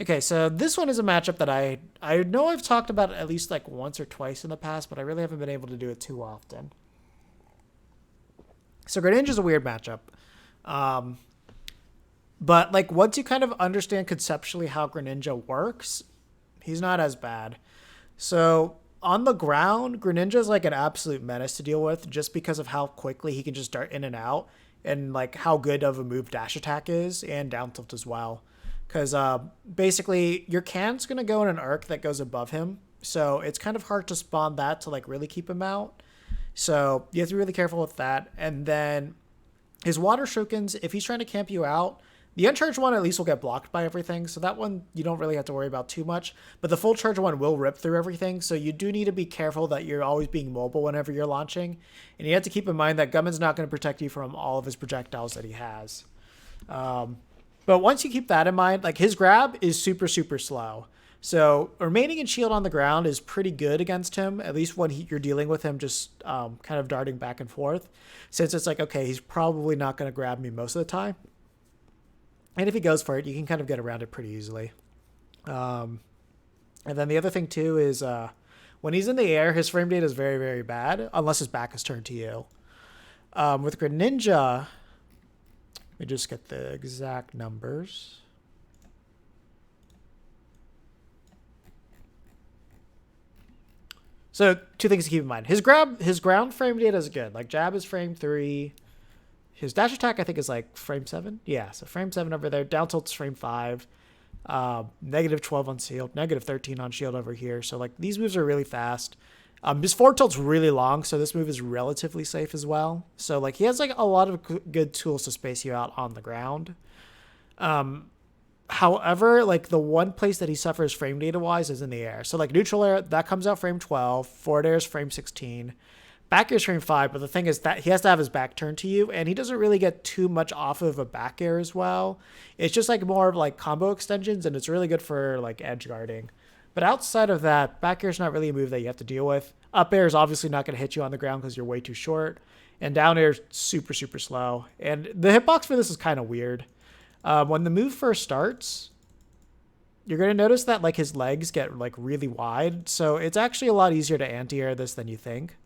Okay, so this one is a matchup that I know I've talked about at least like once or twice in the past, but I really haven't been able to do it too often. So Greninja is a weird matchup. Um, but like once you kind of understand conceptually how Greninja works, he's not as bad. So on the ground, Greninja is like an absolute menace to deal with just because of how quickly he can just dart in and out and like how good of a move dash attack is and down tilt as well. Because basically your can's going to go in an arc that goes above him. So it's kind of hard to spawn that to like really keep him out. So you have to be really careful with that. And then his water shurikens, if he's trying to camp you out, the uncharged one at least will get blocked by everything, so that one you don't really have to worry about too much. But the full charge one will rip through everything, so you do need to be careful that you're always being mobile whenever you're launching. And you have to keep in mind that Gummin's not going to protect you from all of his projectiles that he has. But once you keep that in mind, like his grab is super, super slow. So remaining in shield on the ground is pretty good against him, at least when you're dealing with him just kind of darting back and forth. Since it's like, okay, he's probably not going to grab me most of the time. And if he goes for it, you can kind of get around it pretty easily. And then the other thing too is when he's in the air, his frame data is very, very bad unless his back is turned to you. With Greninja, let me just get the exact numbers. So two things to keep in mind. His ground frame data is good. Like jab is frame 3. His dash attack, I think, is like frame 7. Yeah, so frame 7 over there. Down tilt's frame 5. Negative 12 on shield. Negative 13 on shield over here. So, like, these moves are really fast. His forward tilt's really long, so this move is relatively safe as well. So, like, he has, like, a lot of good tools to space you out on the ground. However, like, the one place that he suffers frame data-wise is in the air. So, like, neutral air, that comes out frame 12. Forward air is frame 16. Back air's frame 5, but the thing is that he has to have his back turned to you, and he doesn't really get too much off of a back air as well. It's just like more of like combo extensions, and it's really good for like edge guarding. But outside of that, back air's not really a move that you have to deal with. Up air is obviously not going to hit you on the ground because you're way too short, and down air is super, super slow. And the hitbox for this is kind of weird. When the move first starts, you're going to notice that like his legs get like really wide, so it's actually a lot easier to anti-air this than you think.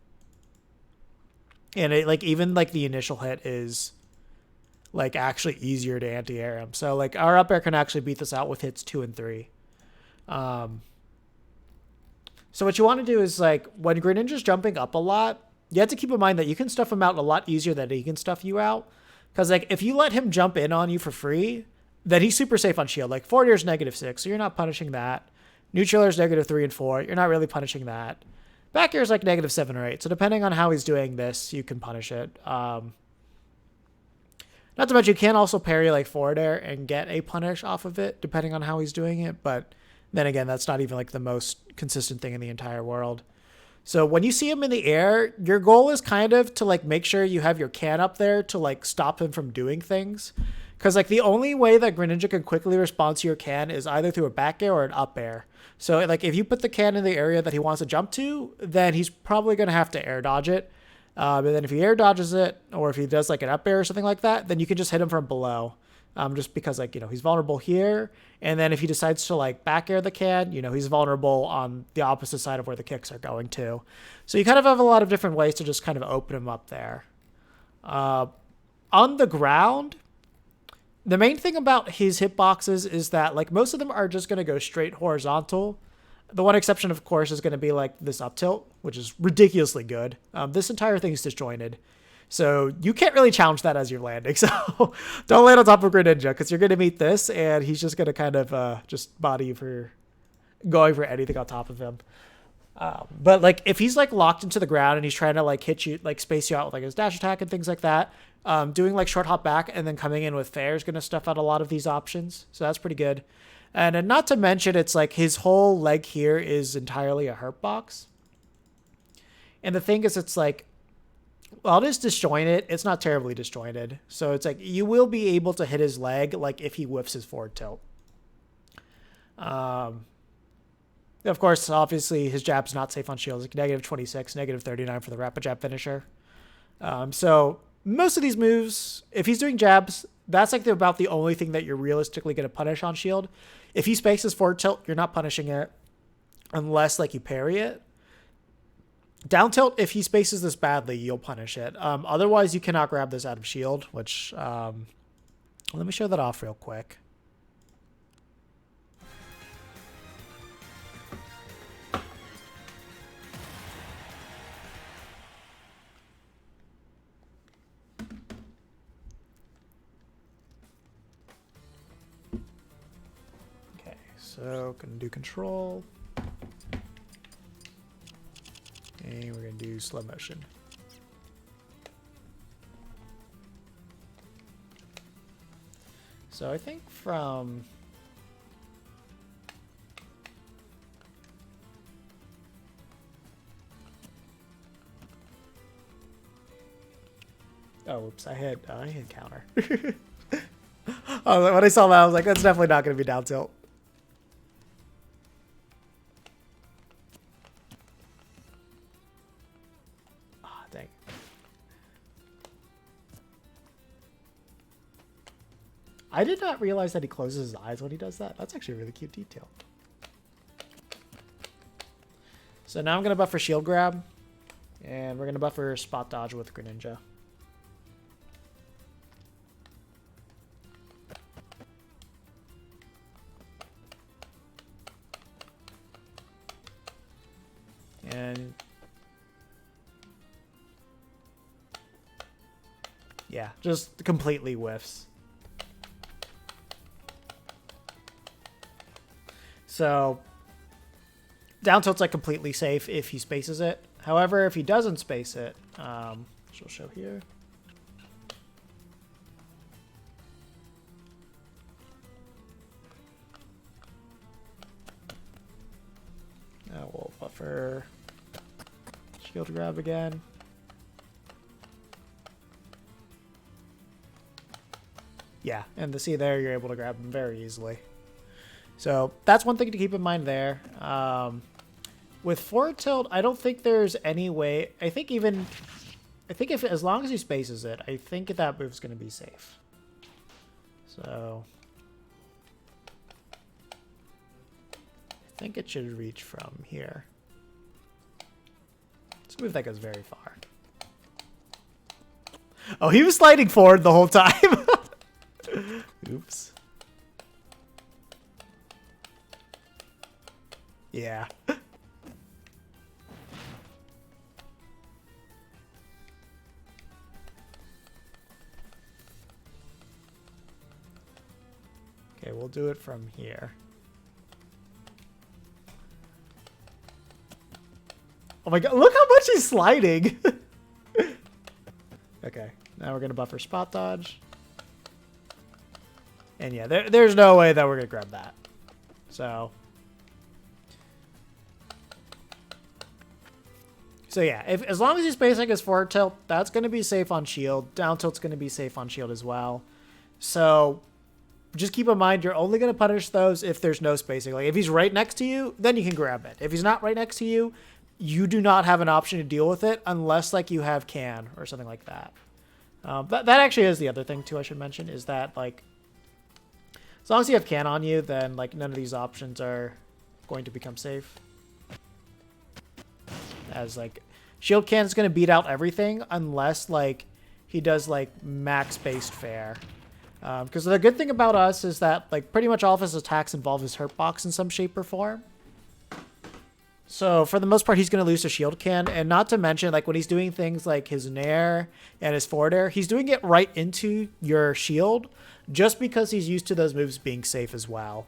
And it like even like the initial hit is like actually easier to anti-air him. So like our up air can actually beat this out with hits 2 and 3. So what you want to do is like when Greninja's jumping up a lot, you have to keep in mind that you can stuff him out a lot easier than he can stuff you out. Because like if you let him jump in on you for free, then he's super safe on shield. Like forward air is negative 6, so you're not punishing that. Neutral air is negative 3 and 4. You're not really punishing that. Back air is like negative 7 or 8. So depending on how he's doing this, you can punish it. Not to mention, you can also parry like forward air and get a punish off of it, depending on how he's doing it. But then again, that's not even like the most consistent thing in the entire world. So when you see him in the air, your goal is kind of to like make sure you have your can up there to like stop him from doing things. Because like the only way that Greninja can quickly respond to your can is either through a back air or an up air. So like if you put the can in the area that he wants to jump to, then he's probably going to have to air dodge it. But then if he air dodges it, or if he does like an up air or something like that, then you can just hit him from below. Just because like, you know, he's vulnerable here. And then if he decides to like back air the can, you know, he's vulnerable on the opposite side of where the kicks are going to. So you kind of have a lot of different ways to just kind of open him up there. On the ground, the main thing about his hitboxes is that like most of them are just going to go straight horizontal. The one exception, of course, is going to be like this up tilt, which is ridiculously good. This entire thing is disjointed. So you can't really challenge that as you're landing. So don't land on top of Greninja because you're going to meet this and he's just going to kind of just body you for going for anything on top of him. But like if he's like locked into the ground and he's trying to like hit you, like space you out with like his dash attack and things like that, doing like short hop back and then coming in with fair is going to stuff out a lot of these options. So that's pretty good. And not to mention, it's like his whole leg here is entirely a hurt box. And the thing is, it's like, well, it is disjointed. It's not terribly disjointed. So it's like you will be able to hit his leg like if he whiffs his forward tilt. Of course, obviously, his jab's not safe on shields. Like negative 26, negative 39 for the rapid jab finisher. So most of these moves, if he's doing jabs, that's like about the only thing that you're realistically going to punish on shield. If he spaces forward tilt, you're not punishing it unless like you parry it. Down tilt, if he spaces this badly, you'll punish it. Otherwise, you cannot grab this out of shield, which let me show that off real quick. So gonna do control. And we're gonna do slow motion. So I think from whoops, I hit counter. Oh, when I saw that, I was like, that's definitely not gonna be down tilt. I did not realize that he closes his eyes when he does that. That's actually a really cute detail. So now I'm going to buffer shield grab. And we're going to buffer spot dodge with Greninja. And yeah, just completely whiffs. So down tilt's like completely safe if he spaces it. However, if he doesn't space it, which will show here. Now we'll buffer shield grab again. Yeah, and to see there, you're able to grab him very easily. So that's one thing to keep in mind there. With forward tilt, I don't think there's any way. I think if as long as he spaces it, I think that move's going to be safe. So I think it should reach from here. It's a move that goes very far. Oh, he was sliding forward the whole time. Oops. Yeah. Okay, we'll do it from here. Oh my god, look how much he's sliding! Okay, now we're gonna buffer spot dodge. And yeah, there's no way that we're gonna grab that. So yeah, as long as he's spacing his forward tilt, that's going to be safe on shield. Down tilt's going to be safe on shield as well. So just keep in mind, you're only going to punish those if there's no spacing. Like if he's right next to you, then you can grab it. If he's not right next to you, you do not have an option to deal with it unless like you have can or something like that. That actually is the other thing too I should mention, is that like as long as you have can on you, then like none of these options are going to become safe. As like shield can is going to beat out everything unless like he does like max based fair. Because the good thing about us is that like pretty much all of his attacks involve his hurt box in some shape or form. So for the most part, he's going to lose to shield can, and not to mention like when he's doing things like his nair and his forward air, he's doing it right into your shield just because he's used to those moves being safe as well.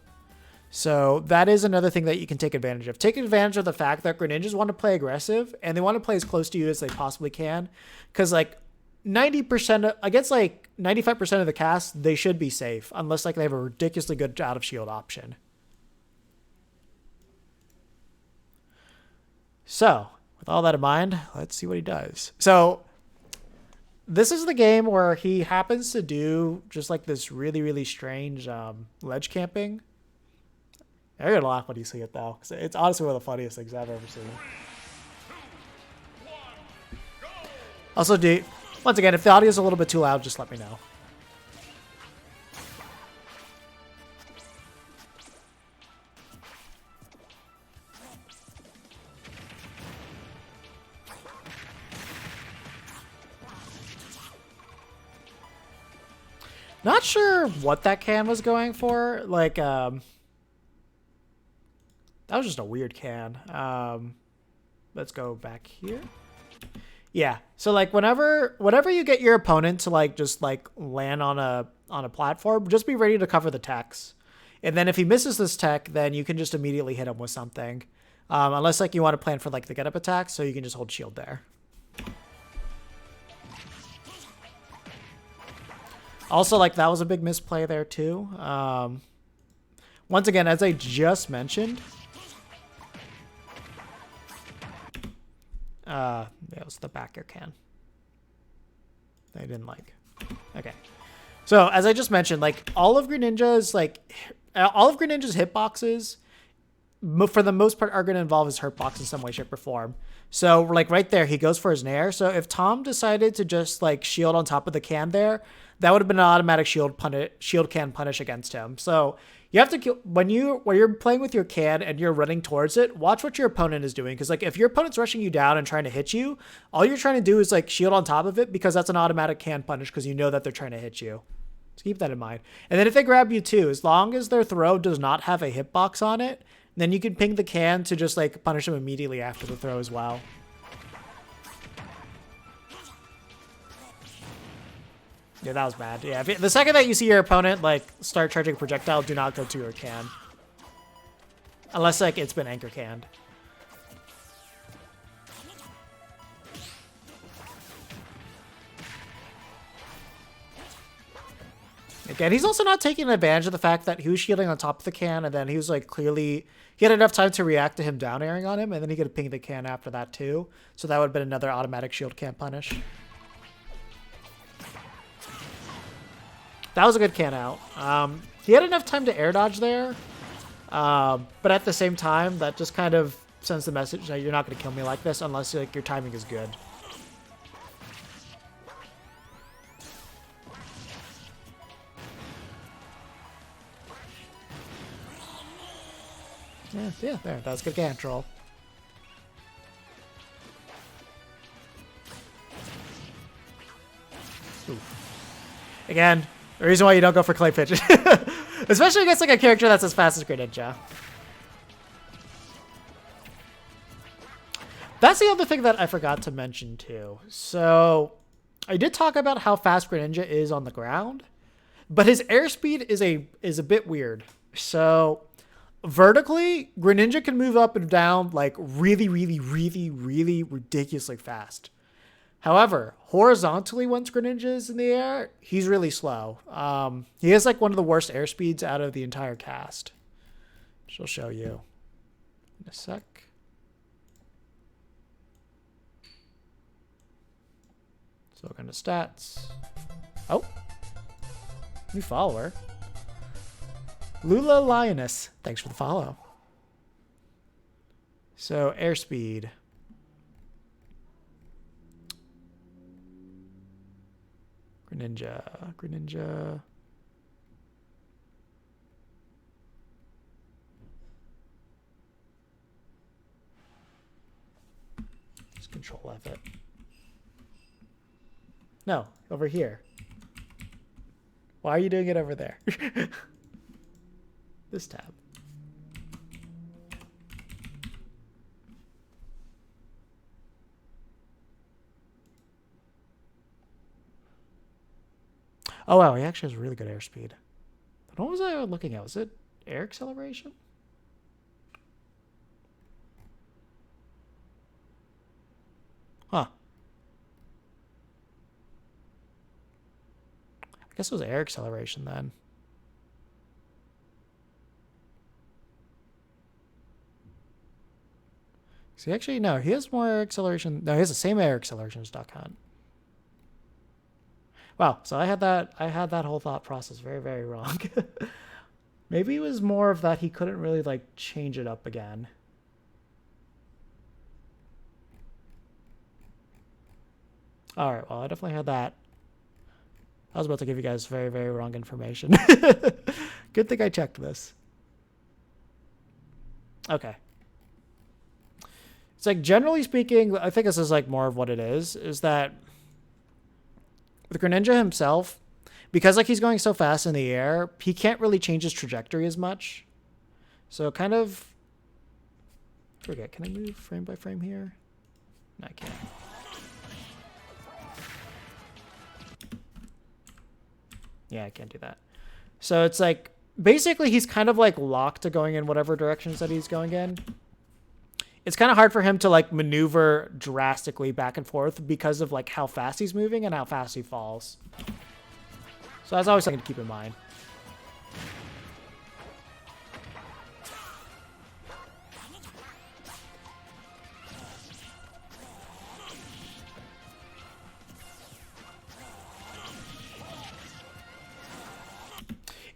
So that is another thing that you can take advantage of. Take advantage of the fact that Greninjas want to play aggressive and they want to play as close to you as they possibly can. Because like 90%, against like 95% of the cast, they should be safe unless like they have a ridiculously good out of shield option. So with all that in mind, let's see what he does. So this is the game where he happens to do just like this really, really strange ledge camping. You're gonna laugh when you see it though, because it's honestly one of the funniest things I've ever seen. Also, Once again, if the audio is a little bit too loud, just let me know. Not sure what that can was going for. Like, that was just a weird can. Let's go back here. Yeah. So like whenever you get your opponent to like just like land on a platform, just be ready to cover the techs. And then if he misses this tech, then you can just immediately hit him with something. Unless like you want to plan for like the get up attack, so you can just hold shield there. Also, like, that was a big misplay there, too. Once again, as I just mentioned... it was the back air can. I didn't like. Okay. So, as I just mentioned, like, all of Greninja's hitboxes, for the most part, are going to involve his hurtbox in some way, shape, or form. So, like, right there, he goes for his nair. So, if Tom decided to just, like, shield on top of the can there... that would have been an automatic shield can punish against him. So you have to when you're playing with your can and you're running towards it, watch what your opponent is doing. Because like if your opponent's rushing you down and trying to hit you, all you're trying to do is like shield on top of it because that's an automatic can punish because you know that they're trying to hit you. So keep that in mind. And then if they grab you too, as long as their throw does not have a hitbox on it, then you can ping the can to just like punish them immediately after the throw as well. Yeah, that was bad. Yeah, the second that you see your opponent like start charging a projectile, do not go to your can. Unless like it's been anchor canned. Again, he's also not taking advantage of the fact that he was shielding on top of the can, and then he was like clearly he had enough time to react to him down airing on him, and then he could ping the can after that too. So that would have been another automatic shield can punish. That was a good can out. He had enough time to air dodge there. But at the same time, that just kind of sends the message that you're not going to kill me like this unless like your timing is good. Yeah, there. That was good can troll. Ooh. Again, the reason why you don't go for Clay Pigeon. Especially against like a character that's as fast as Greninja. That's the other thing that I forgot to mention too. So I did talk about how fast Greninja is on the ground, but his airspeed is a bit weird. So vertically, Greninja can move up and down like really ridiculously fast. However, horizontally, once Greninja is in the air, he's really slow. He has like one of the worst airspeeds out of the entire cast. Which I'll show you in a sec. So going to stats. Oh, new follower. Lula Lioness. Thanks for the follow. So airspeed. Greninja. Just control F it. No, over here. Why are you doing it over there? This tab. Oh, wow, he actually has really good airspeed. But what was I looking at? Was it air acceleration? Huh. I guess it was air acceleration then. See, actually, no, he has more air acceleration. No, he has the same air acceleration as Duck Hunt. Wow, so I had that whole thought process very wrong. Maybe it was more of that he couldn't really like change it up again. All right, well, I definitely had that. I was about to give you guys very, very wrong information. Good thing I checked this. Okay. It's like, generally speaking, I think this is like more of what it is that with Greninja himself, because like he's going so fast in the air, he can't really change his trajectory as much. So kind of, forget, can I move frame by frame here? No, I can't. Yeah, I can't do that. So it's like, basically he's kind of like locked to going in whatever directions that he's going in. It's kind of hard for him to like maneuver drastically back and forth because of like how fast he's moving and how fast he falls. So that's always something to keep in mind.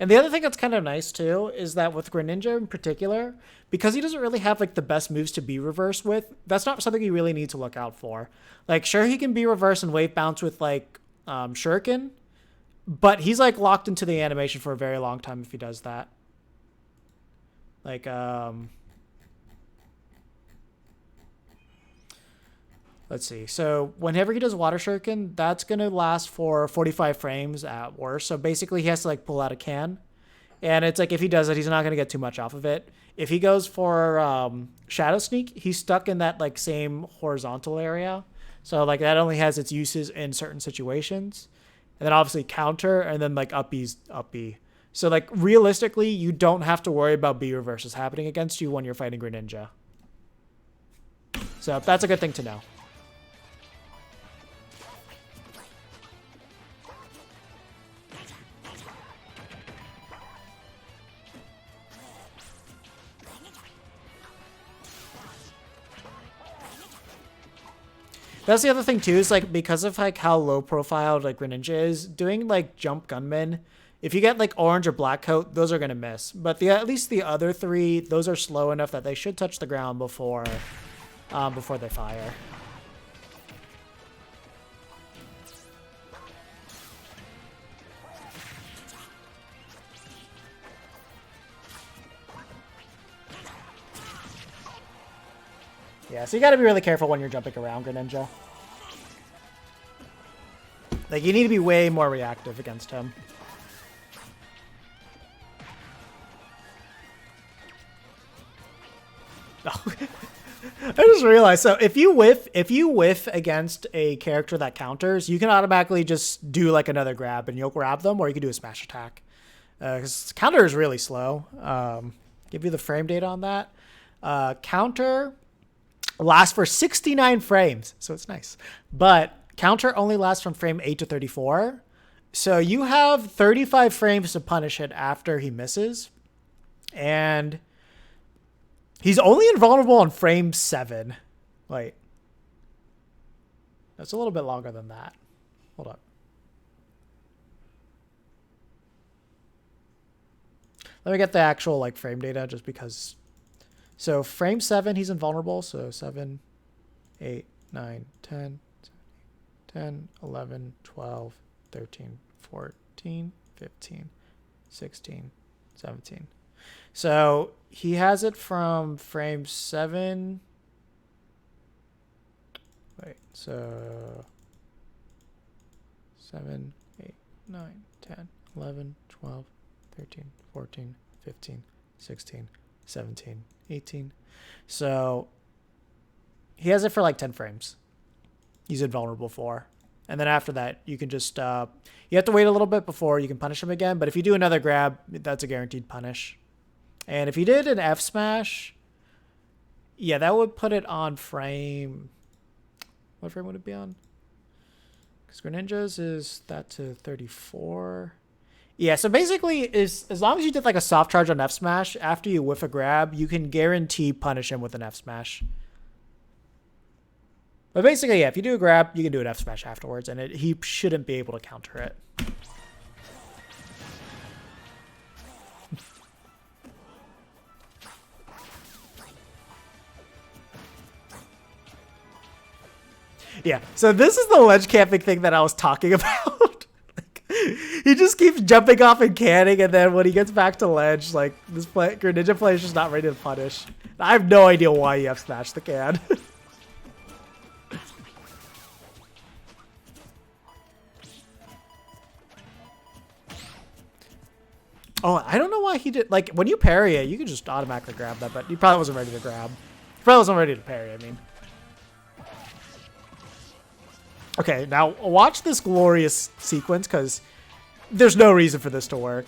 And the other thing that's kind of nice too is that with Greninja in particular, because he doesn't really have like the best moves to be reversed with, that's not something you really need to look out for. Like, sure, he can be reversed and wave bounce with like Shuriken, but he's like locked into the animation for a very long time if he does that. Like, let's see. So whenever he does Water Shuriken, that's going to last for 45 frames at worst. So basically he has to like pull out a can. And it's like if he does it, he's not going to get too much off of it. If he goes for Shadow Sneak, he's stuck in that like same horizontal area. So like that only has its uses in certain situations. And then obviously counter and then like up B's up B. So like realistically, you don't have to worry about B reverses happening against you when you're fighting Greninja. So that's a good thing to know. That's the other thing too, is like because of like how low profile like Greninja is, doing like jump gunman, if you get like orange or black coat, those are gonna miss. But at least the other three, those are slow enough that they should touch the ground before they fire. Yeah, so you gotta be really careful when you're jumping around Greninja. Like, you need to be way more reactive against him. Oh. I just realized, so if you whiff against a character that counters, you can automatically just do like another grab and you'll grab them, or you can do a smash attack. Because counter is really slow. Give you the frame data on that. Counter lasts for 69 frames, so it's nice. But counter only lasts from frame 8 to 34. So you have 35 frames to punish it after he misses. And he's only invulnerable on frame 7. Wait. That's a little bit longer than that. Hold up. Let me get the actual like frame data just because. So frame 7, he's invulnerable. So 7, 8, 9, 10, 10, 11, 12, 13, 14, 15, 16, 17. So he has it from frame 7. Wait, so 7, 8, 9, 10, 11, 12, 13, 14, 15, 16, 17, 18. So he has it for like 10 frames. He's invulnerable for. And then after that, you can just, you have to wait a little bit before you can punish him again. But if you do another grab, that's a guaranteed punish. And if you did an F smash, yeah, that would put it on frame. What frame would it be on? Because Greninja's is that to 34. Yeah, so basically, as long as you did like a soft charge on F smash, after you whiff a grab, you can guarantee punish him with an F smash. But basically, yeah, if you do a grab, you can do an F smash afterwards, and he shouldn't be able to counter it. Yeah, so this is the ledge camping thing that I was talking about. Like, he just keeps jumping off and canning, and then when he gets back to ledge, like, this Greninja player is just not ready to punish. I have no idea why you have smashed the can. Oh, I don't know why he did. Like, when you parry it, you can just automatically grab that, but he probably wasn't ready to grab. He probably wasn't ready to parry, I mean. Okay, now watch this glorious sequence, because there's no reason for this to work.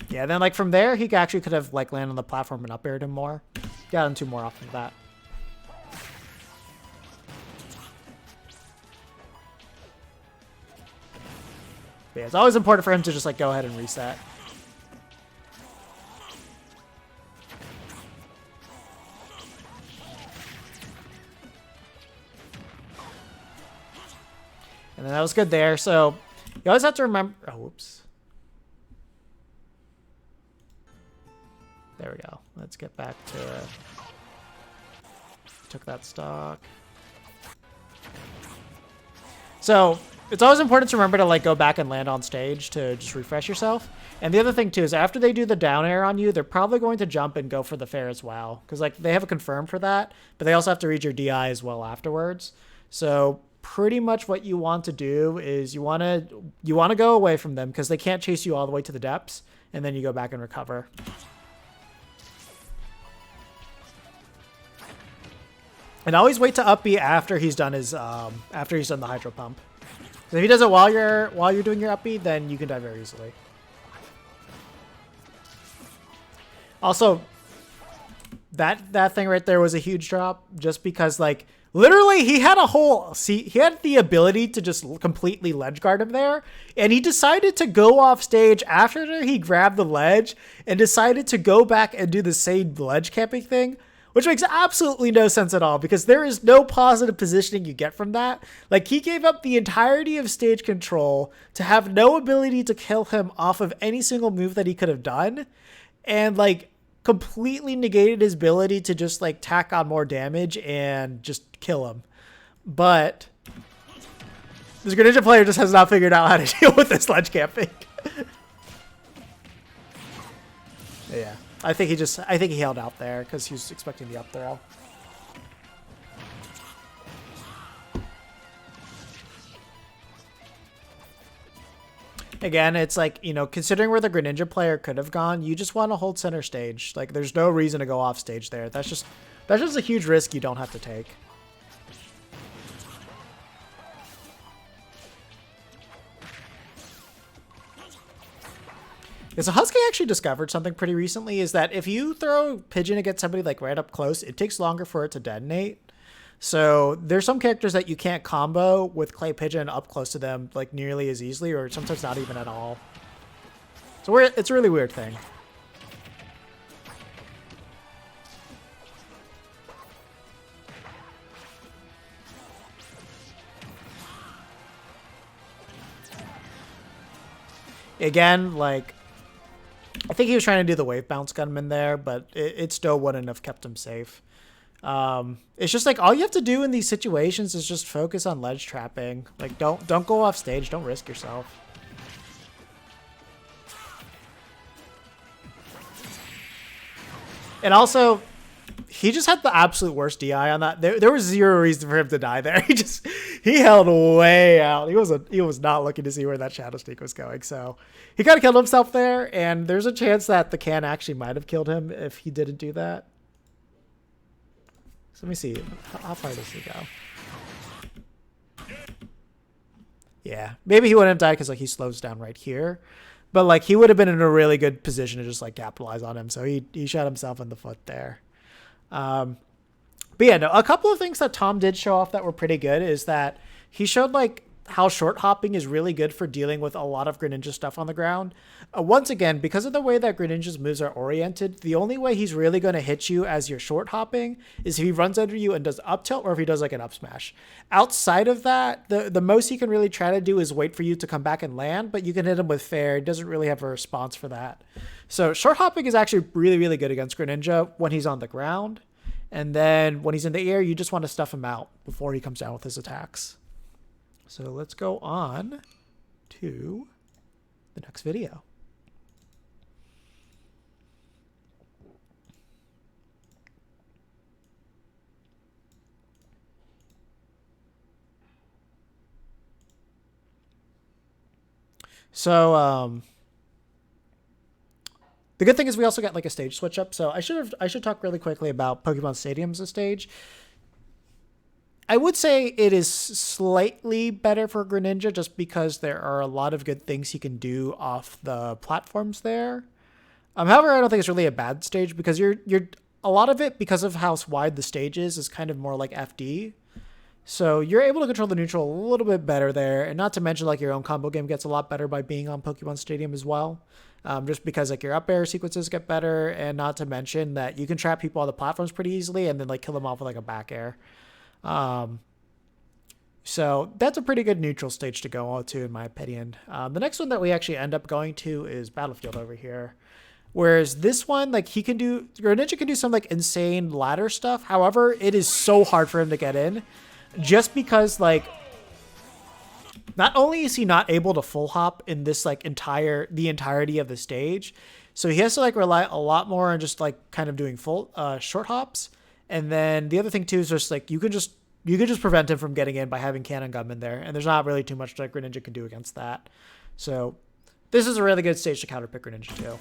Yeah, then, like, from there, he actually could have, like, landed on the platform and up-aired him more. Got him 2 more off of that. But yeah, it's always important for him to just, like, go ahead and reset. And then that was good there. So you always have to remember. Oh, whoops. There we go. Let's get back to. Took that stock. So it's always important to remember to like go back and land on stage to just refresh yourself. And the other thing too is after they do the down air on you, they're probably going to jump and go for the fair as well, because like they have a confirm for that, but they also have to read your DI as well afterwards. So pretty much what you want to do is you want to go away from them because they can't chase you all the way to the depths, and then you go back and recover. And always wait to up B after he's done his the hydro pump. So if he does it while you're doing your up B, then you can die very easily. Also, that thing right there was a huge drop, just because like literally he had he had the ability to just completely ledge guard him there, and he decided to go off stage after he grabbed the ledge and decided to go back and do the same ledge camping thing, which makes absolutely no sense at all, because there is no positive positioning you get from that. Like, he gave up the entirety of stage control to have no ability to kill him off of any single move that he could have done, and like completely negated his ability to just like tack on more damage and just kill him. But this Greninja player just has not figured out how to deal with this ledge camping. Yeah. I think he held out there because he was expecting the up throw. Again, it's like, you know, considering where the Greninja player could have gone, you just want to hold center stage. Like, there's no reason to go off stage there. That's just a huge risk you don't have to take. Yeah, so Husky actually discovered something pretty recently, is that if you throw Pigeon against somebody like right up close, it takes longer for it to detonate. So there's some characters that you can't combo with Clay Pigeon up close to them like nearly as easily, or sometimes not even at all. So it's a really weird thing. Again, like, I think he was trying to do the wave bounce gunman there, but it still wouldn't have kept him safe. It's just like all you have to do in these situations is just focus on ledge trapping. Like, don't go off stage. Don't risk yourself. And also, he just had the absolute worst DI on that. There was zero reason for him to die there. He held way out. He was not looking to see where that Shadow Sneak was going. So he kind of killed himself there, and there's a chance that the can actually might have killed him if he didn't do that. So let me see. How far does he go? Yeah, maybe he wouldn't have died because like he slows down right here, but like he would have been in a really good position to just like capitalize on him. So he shot himself in the foot there. But yeah, no, a couple of things that Tom did show off that were pretty good is that he showed like how short hopping is really good for dealing with a lot of Greninja stuff on the ground. Once again, because of the way that Greninja's moves are oriented, the only way he's really going to hit you as you're short hopping is if he runs under you and does up tilt, or if he does like an up smash. Outside of that, the most he can really try to do is wait for you to come back and land, but you can hit him with fair. He doesn't really have a response for that. So short hopping is actually really, really good against Greninja when he's on the ground. And then when he's in the air, you just want to stuff him out before he comes down with his attacks. So let's go on to the next video. So the good thing is we also got like a stage switch up. So I should talk really quickly about Pokemon Stadium as a stage. I would say it is slightly better for Greninja just because there are a lot of good things he can do off the platforms there. However, I don't think it's really a bad stage because you're a lot of it, because of how wide the stage is kind of more like FD. So you're able to control the neutral a little bit better there, and not to mention like your own combo game gets a lot better by being on Pokemon Stadium as well. Just because like your up air sequences get better, and not to mention that you can trap people on the platforms pretty easily and then like kill them off with like a back air. So that's a pretty good neutral stage to go on to, in my opinion. The next one that we actually end up going to is Battlefield over here. Whereas this one, like Greninja can do some like insane ladder stuff. However, it is so hard for him to get in just because like, not only is he not able to full hop in this like the entirety of the stage, so he has to like rely a lot more on just like kind of doing full short hops. And then the other thing too is just like you could just prevent him from getting in by having Cannon Gunman there, and there's not really too much that Greninja can do against that. So this is a really good stage to counterpick Greninja too.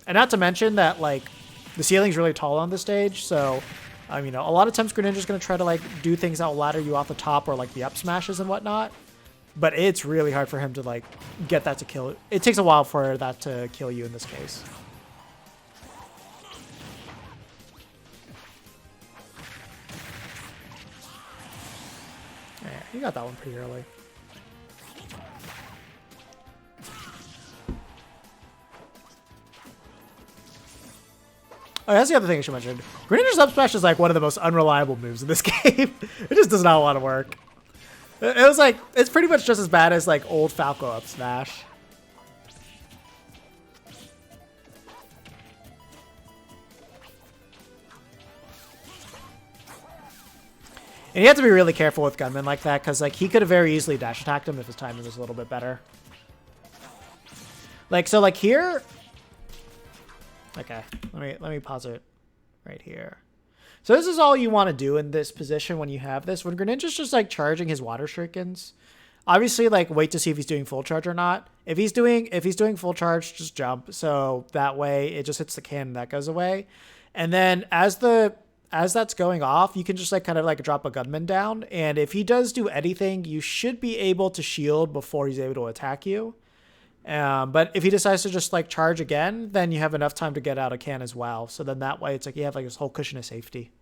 And not to mention that like the ceiling's really tall on the stage, so you know, a lot of times Greninja's going to try to like do things that will ladder you off the top or like the up smashes and whatnot. But it's really hard for him to like get that to kill. It takes a while for that to kill you in this case. Yeah, you got that one pretty early. Oh, that's the other thing I should mention. Greninja's up smash is like one of the most unreliable moves in this game. It just does not want to work. It's pretty much just as bad as like old Falco up smash. And you have to be really careful with Gunman like that, because like he could have very easily dash attacked him if his timing was a little bit better. Like, so like here. Okay, let me pause it right here. So this is all you want to do in this position when you have this. When Greninja's just like charging his water shurikens, obviously like wait to see if he's doing full charge or not. If he's doing full charge, just jump. So that way it just hits the cannon, that goes away. And then as that's going off, you can just like kind of like drop a gunman down. And if he does do anything, you should be able to shield before he's able to attack you. But if he decides to just like charge again, then you have enough time to get out a can as well. So then that way it's like you have like this whole cushion of safety.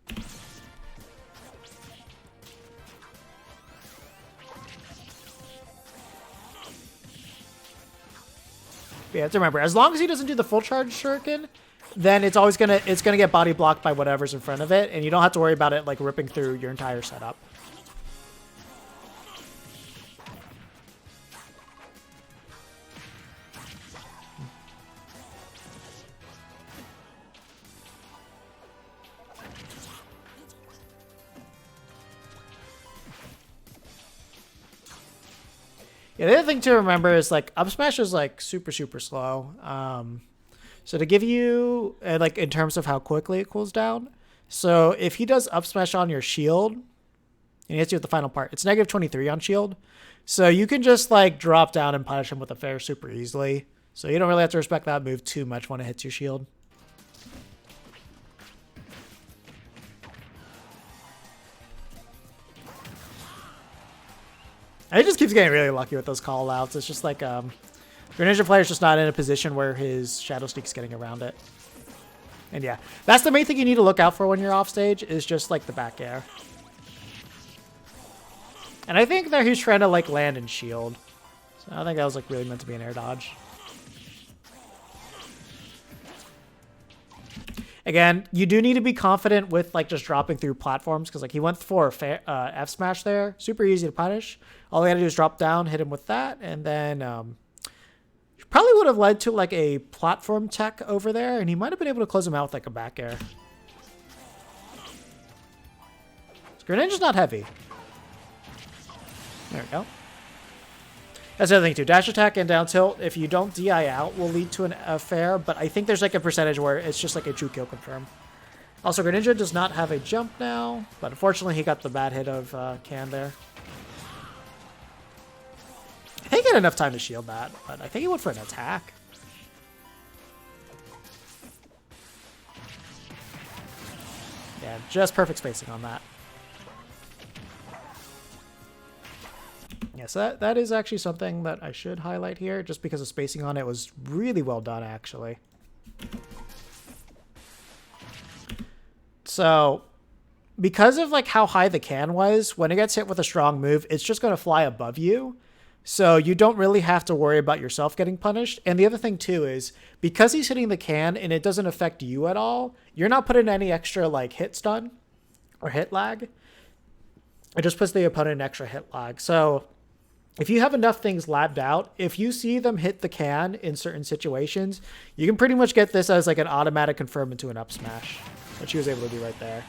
But you have to remember, as long as he doesn't do the full charge shuriken, then it's gonna get body blocked by whatever's in front of it, and you don't have to worry about it like ripping through your entire setup. Yeah, the other thing to remember is like up smash is like super slow. So to give you like in terms of how quickly it cools down. So if he does up smash on your shield, and he hits you with the final part, it's negative 23 on shield. So you can just like drop down and punish him with a fair super easily. So you don't really have to respect that move too much when it hits your shield. And he just keeps getting really lucky with those call outs. It's just like Greninja player's just not in a position where his Shadow Sneak's getting around it. And yeah, that's the main thing you need to look out for when you're off stage, is just like the back air. And I think that he's trying to like land and shield. So I think that was like really meant to be an air dodge. Again, you do need to be confident with like just dropping through platforms, because like he went for a F smash there, super easy to punish. All he had to do is drop down, hit him with that, and then probably would have led to like a platform tech over there, and he might have been able to close him out with like a back air. Greninja's not heavy. There we go. That's the other thing too. Dash attack and down tilt, if you don't DI out, will lead to a fair, but I think there's like a percentage where it's just like a true kill confirm. Also, Greninja does not have a jump now, but unfortunately he got the bad hit of Can there. I think he had enough time to shield that, but I think he went for an attack. Yeah, just perfect spacing on that. Yeah, so that is actually something that I should highlight here, just because the spacing on it was really well done, actually. So, because of like how high the can was, when it gets hit with a strong move, it's just going to fly above you. So you don't really have to worry about yourself getting punished. And the other thing too is, because he's hitting the can and it doesn't affect you at all, you're not putting any extra like hit stun or hit lag. It just puts the opponent in extra hit lag. So if you have enough things labbed out, if you see them hit the can in certain situations, you can pretty much get this as like an automatic confirm into an up smash, which he was able to do right there.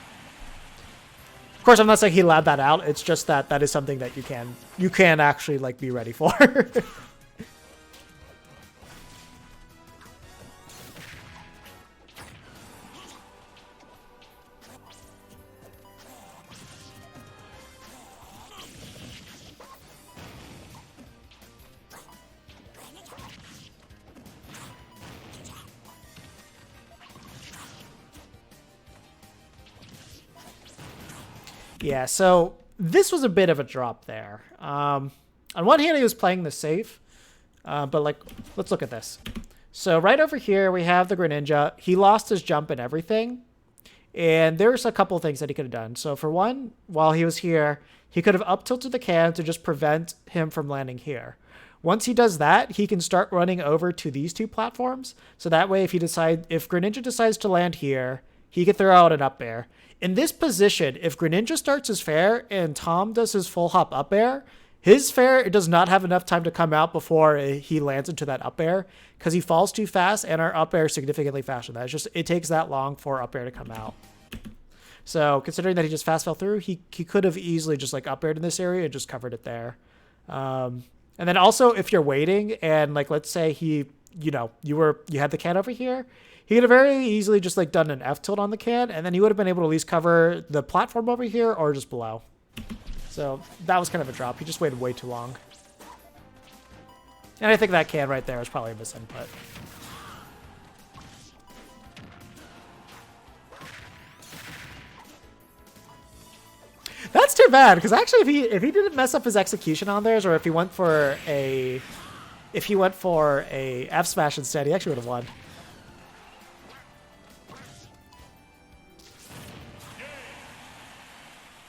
Of course, I'm not saying he labbed that out. It's just that that is something that you can actually like be ready for. Yeah, so this was a bit of a drop there. On one hand, he was playing the safe, but like, let's look at this. So right over here, we have the Greninja. He lost his jump and everything, and there's a couple of things that he could have done. So for one, while he was here, he could have up tilted the can to just prevent him from landing here. Once he does that, he can start running over to these two platforms. So that way, if Greninja decides to land here, he can throw out an up air. In this position, if Greninja starts his fair and Tom does his full hop up air, his fair does not have enough time to come out before he lands into that up air because he falls too fast and our up air is significantly faster than that. It takes that long for up air to come out. So considering that he just fast fell through, he could have easily just like up aired in this area and just covered it there. And then also if you're waiting and like, let's say you had the can over here, he could have very easily just like done an F tilt on the can, and then he would have been able to at least cover the platform over here or just below. So that was kind of a drop. He just waited way too long. And I think that can right there is probably a misinput. That's too bad, because actually if he didn't mess up his execution on theirs, or if he went for a F smash instead, he actually would have won.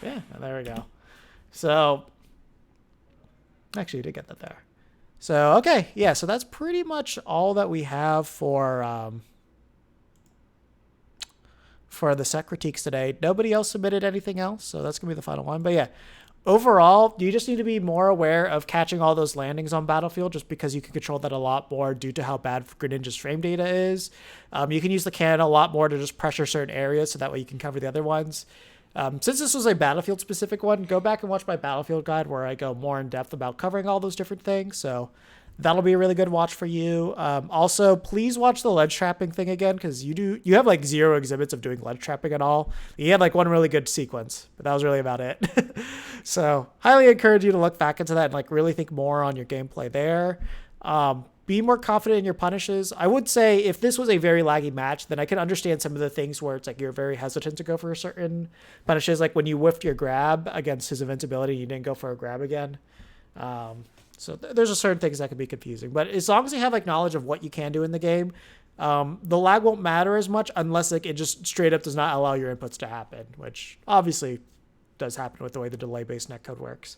Yeah, there we go. So, actually, you did get that there. So, okay, yeah, so that's pretty much all that we have for the set critiques today. Nobody else submitted anything else, so that's going to be the final one. But yeah, overall, you just need to be more aware of catching all those landings on Battlefield just because you can control that a lot more due to how bad Greninja's frame data is. You can use the cannon a lot more to just pressure certain areas so that way you can cover the other ones. Since this was a Battlefield-specific one, go back and watch my Battlefield guide where I go more in depth about covering all those different things. So that'll be a really good watch for you. Also, please watch the ledge trapping thing again because you have like 0 exhibits of doing ledge trapping at all. You had like one really good sequence, but that was really about it. So highly encourage you to look back into that and like really think more on your gameplay there. Be more confident in your punishes. I would say if this was a very laggy match, then I can understand some of the things where it's like you're very hesitant to go for certain punishes, like when you whiffed your grab against his invincibility, you didn't go for a grab again. So there's a certain things that can be confusing. But as long as you have like knowledge of what you can do in the game, the lag won't matter as much unless like it just straight up does not allow your inputs to happen, which obviously does happen with the way the delay-based netcode works.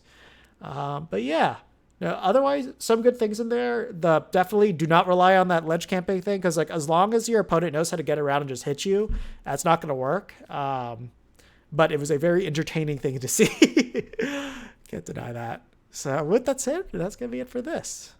But yeah. Now, otherwise, some good things in there. Definitely do not rely on that ledge camping thing because, like, as long as your opponent knows how to get around and just hit you, that's not going to work. But it was a very entertaining thing to see. Can't deny that. So, with that said, that's going to be it for this.